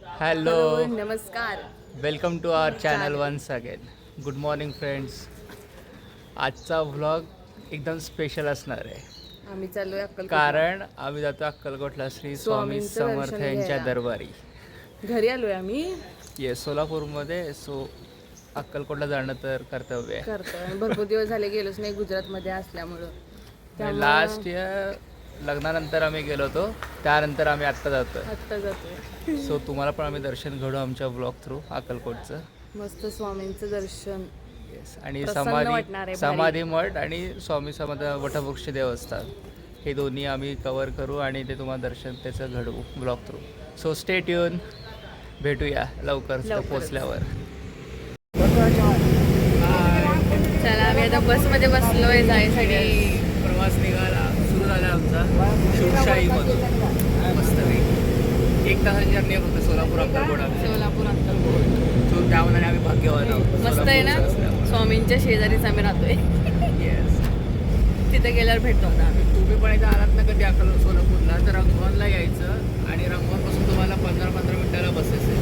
Hello, नमस्कार. Welcome to our channel once again. Good morning friends. आजचा vlog एकदम special असणार आहे आम्ही चाललोय अक्कलकोटला. कारण आम्ही जातो अक्कलकोटला श्री स्वामी स्वामींचं समर्थ दर्शन यांच्या घ्यायला. दरबारी. घरी आलोय आम्ही. ये सोलापूरमध्ये. सो अक्कलकोटला जाणं तर कर्तव्य आहे. करतोय. भरपूर दिवस झाले गेलोच नाही गुजरातमध्ये असल्यामुळं. लास्ट इयर लग्नानंतर आम्ही गेलो होतो, त्यानंतर आम्ही आत्ता जातो. जातोय. सो तुम्हाला पण आम्ही दर्शन घडू आमच्या ब्लॉग थ्रू अक्कलकोटचं. मस्त स्वामींचं दर्शन. आणि प्रसन्न वाटणार आहे. समाधी मठ आणि स्वामी समर्थ वटवृक्ष देवस्थान हे दोन्ही आम्ही कवर करू आणि ते तुम्हाला दर्शन त्याचं घडवू blog through. So stay tune. भेटूया लवकर पोचल्यावर. चला आम्ही आता बसमध्ये बसलोय जायसाठी. प्रवास निघाला सुरू झाला आमचा शिवशाहीमधून. मस्तपैकी 1 तासाची जर्नी आहे फक्त सोलापूर अक्कलकोट. सोलापूर अक्कलकोट. सो त्यामुळे आम्ही भाग्यवान आहोत. मस्त आहे ना. स्वामींच्या शेजारीच आम्ही राहतोय. येस. तिथे गेल्यावर भेटतो आता आम्ही. तुम्ही पण एकदा आलात ना कधी सोलापूरला तर रंगवनला यायचं आणि रंगवनपासून तुम्हाला 15-15 मिनिटाला बसेस आहे.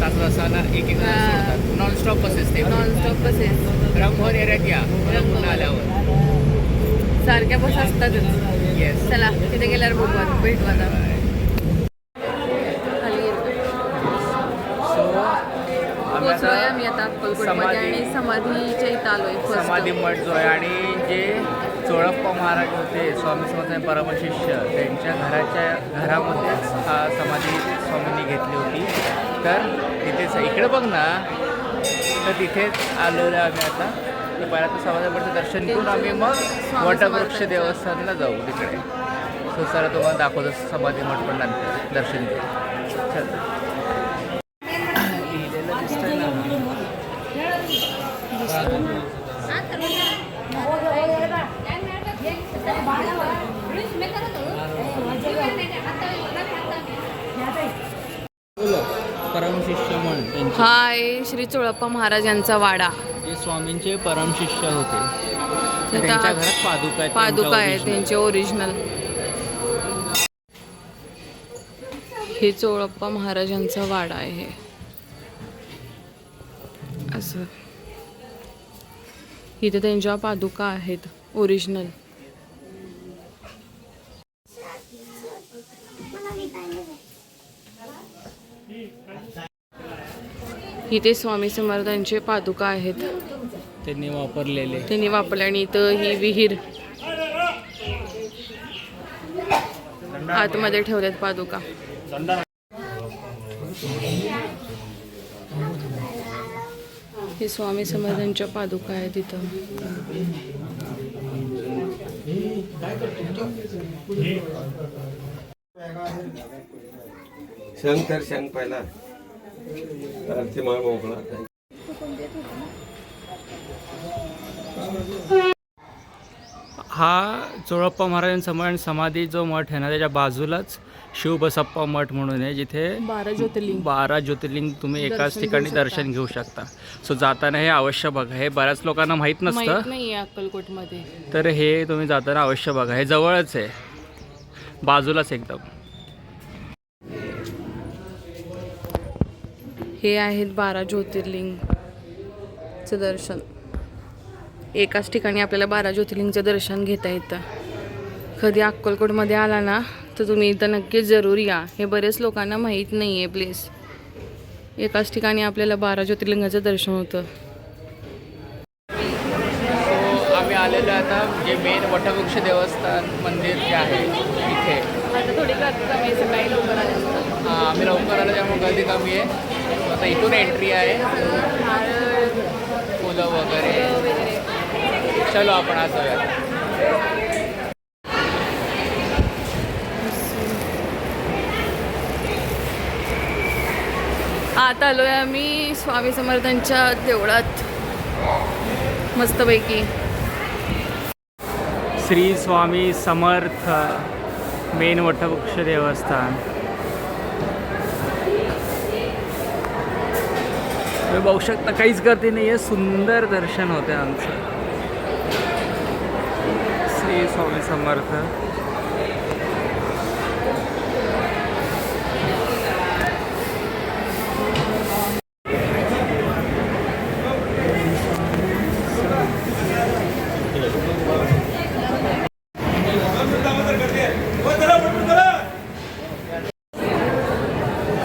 तासाला एक सोडतात. नॉनस्टॉप बसेस ते. Nonstop buses. रंगवन एरियात या सोलापूरला आल्यावर. सारख्या बस असतातच. येस. चला तिथे गेल्यावर बघू भेटू आता. पोचलोय आम्ही आता अक्कलकोटमध्ये आणि समाधीच्या इथं आलोय. समाधी मठ जो आहे आणि जे चोळप्पा महाराज होते स्वामी समर्थ परमशिष्य त्यांच्या घरामध्येच हा समाधी स्वामींनी घेतली होती. तर तिथेच इकडे बघ ना, तर तिथेच आलेलो आम्ही आता. तर पहिला तर समाधीचं दर्शन घेऊन आम्ही मग वटवृक्ष देवस्थानला जाऊ तिकडे. सो सर तुम्हाला दाखवतो समाधी मठ पण नंतर दर्शन घेऊ. चल. लिहिलेलं दिसतंय ना. परमशिष्य म्हण त्यांचे. हाय श्री चोळप्पा महाराज यांचा वाडा. जे स्वामींचे परमशिष्य होते. त्यांच्या घरात पादुका आहेत त्यांचे ओरिजिनल. हे चोळप्पा महाराजांचा वाडा आहे. असं इथे त्यांच्या पादुका आहेत ओरिजिनल. इथे स्वामी समर्थांचे पादुका आहेत त्यांनी वापरले. आणि इथं ही विहीर आतमध्ये ठेवल्यात पादुका. हे स्वामी समर्थांच्या पादुका आहेत इथं. शंकर शंक पहिला आरती माळ मोकळा. हा चोळप्पा महाराजांसमोर समाधी जो मठ आहे ना त्याच्या बाजूलाच शिवबसप्पा मठ म्हणून आहे, जिथे 12 ज्योतिर्लिंग तुम्ही एकाच ठिकाणी दर्शन घेऊ शकता. सो जाताना हे अवश्य बघा. हे बऱ्याच लोकांना माहीत नसतं. नाही अक्कलकोटमध्ये. तर हे तुम्ही जाताना अवश्य बघा. हे जवळच आहे, बाजूलाच एकदम. हे आहेत 12 ज्योतिर्लिंगचं दर्शन. एकाच ठिकाणी आपल्याला 12 ज्योतिर्लिंगचं दर्शन घेता येतं. कधी अक्कलकोटमध्ये आला ना तर तुम्ही इथं नक्कीच जरूर या. हे बरेच लोकांना माहीत नाही आहे प्लेस. एकाच ठिकाणी आपल्याला 12 ज्योतिर्लिंगाचं दर्शन होतं. सो आम्ही आलेलो आता जे मेन वटवृक्ष देवस्थान मंदिर जे आहे तिथे. आता थोडी गर्दी कमी आहे, सकाळी लवकर आले. आम्ही लवकर आलो त्यामुळे गर्दी कमी आहे. आता इथून एंट्री आहे, फुलं वगैरे. चलो आपण आज जाऊया. आता आलोय आम्ही स्वामी समर्थांच्या देवळात मस्तपैकी. श्री स्वामी समर्थ मेन वटवृक्ष देवस्थान. तुम्ही बघू शकता काहीच गर्दी नाही आहे. सुंदर दर्शन होते आमचं. श्री स्वामी समर्थ.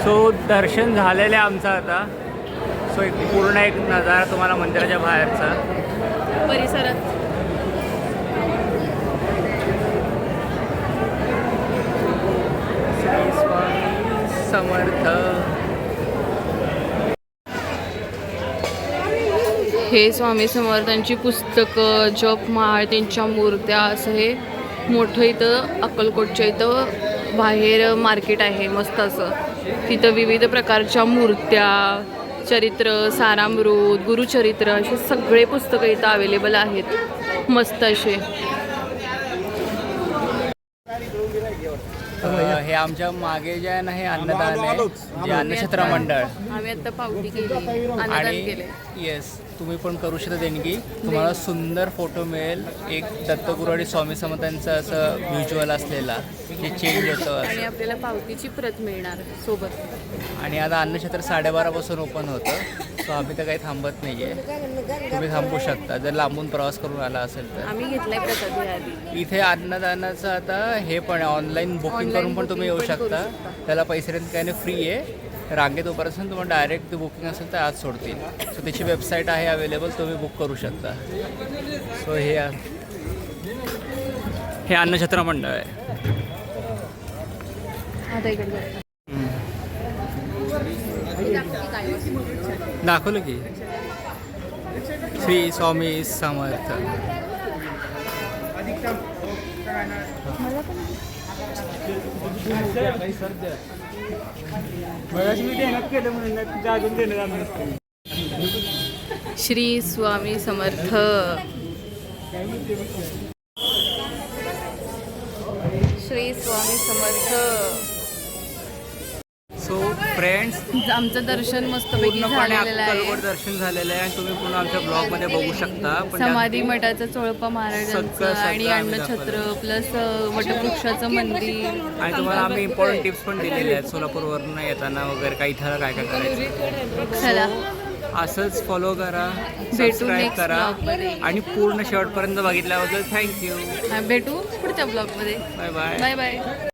सो दर्शन झालेलं आहे आमचं आता. सो एक पूर्ण एक नजारा तुम्हाला मंदिराच्या बाहेरचा. परिसरात श्री स्वामी समर्थ. हे स्वामी समर्थांची पुस्तकं, जपमाळ, त्यांच्या मूर्त्या, असं हे मोठं इथं अक्कलकोटच्या इथं बाहेर मार्केट आहे मस्त असं. तिथं विविध प्रकारच्या मूर्त्या, चरित्र, सारामृत, गुरुचरित्र असे सगळे पुस्तकं इथं अवेलेबल आहेत मस्त असे. हे आमच्या मागे जे आहे ना हे अन्नदान आहे, जे अन्नछत्र मंडळ. आम्ही आता पावती केली, अन्नदान आणि केले. येस, तुम्ही पण करू शकता देणगी. तुम्हाला सुंदर फोटो मिळेल, एक दत्तगुरू आणि स्वामी समर्थांचं असं व्हिज्युअल असलेला, जे चेंज होतं आणि असं. आपल्याला पावतीची प्रत मिळणार सोबत. आणि आता अन्नछत्र 12:30 पासून ओपन होतं. सो आम्ही तर काही थांबत नाही आहे, तुम्ही थांबू शकता जर लांबून प्रवास करून आला असेल तर. आम्ही घेतलाय प्रसाद आधी. इथे अन्नदानाचं आता हे पण आहे, ऑनलाईन बुकिंग करून पण तुम्ही येऊ शकता. त्याला पैसे काही नाही, फ्री आहे. रांगेत उभारायचं तुम्हाला डायरेक्ट बुकिंग असेल तर आज सोडतील. सो त्याची वेबसाईट आहे अवेलेबल, तुम्ही बुक करू शकता. सो हे अन्नछत्र मंडळ आहे. आता इकडे जाऊ. दाखवलं की श्री स्वामी समर्थ. श्री स्वामी समर्थ. श्री स्वामी समर्थ. सो फ्रेंड्स, आमचं दर्शन मस्तपैकी पूर्णपणे झालेलं अक्कलकोट आहे. दर्शन झालेलं आहे आणि तुम्ही पुन्हा आमच्या ब्लॉगमध्ये बघू शकता. पण त्यात समाधी मठाचं, चोळप्पा महाराजांचं सगळं आणि आम्ही अन्नछत्र प्लस वटवृक्षाचं मंदिर. आणि तुम्हाला आम्ही इम्पॉर्टंट टिप्स पण दिलेले आहेत सोलापूरवरून येताना वगैरे, काही ठरक काय काय करायचं. चला असंच फॉलो करा, भेटू सबस्क्राईब next करा vlogमध्ये. आणि पूर्ण शेवटपर्यंत बघितल्याबद्दल थँक्यू. भेटू पुढच्या ब्लॉगमध्ये. Bye bye. Bye bye.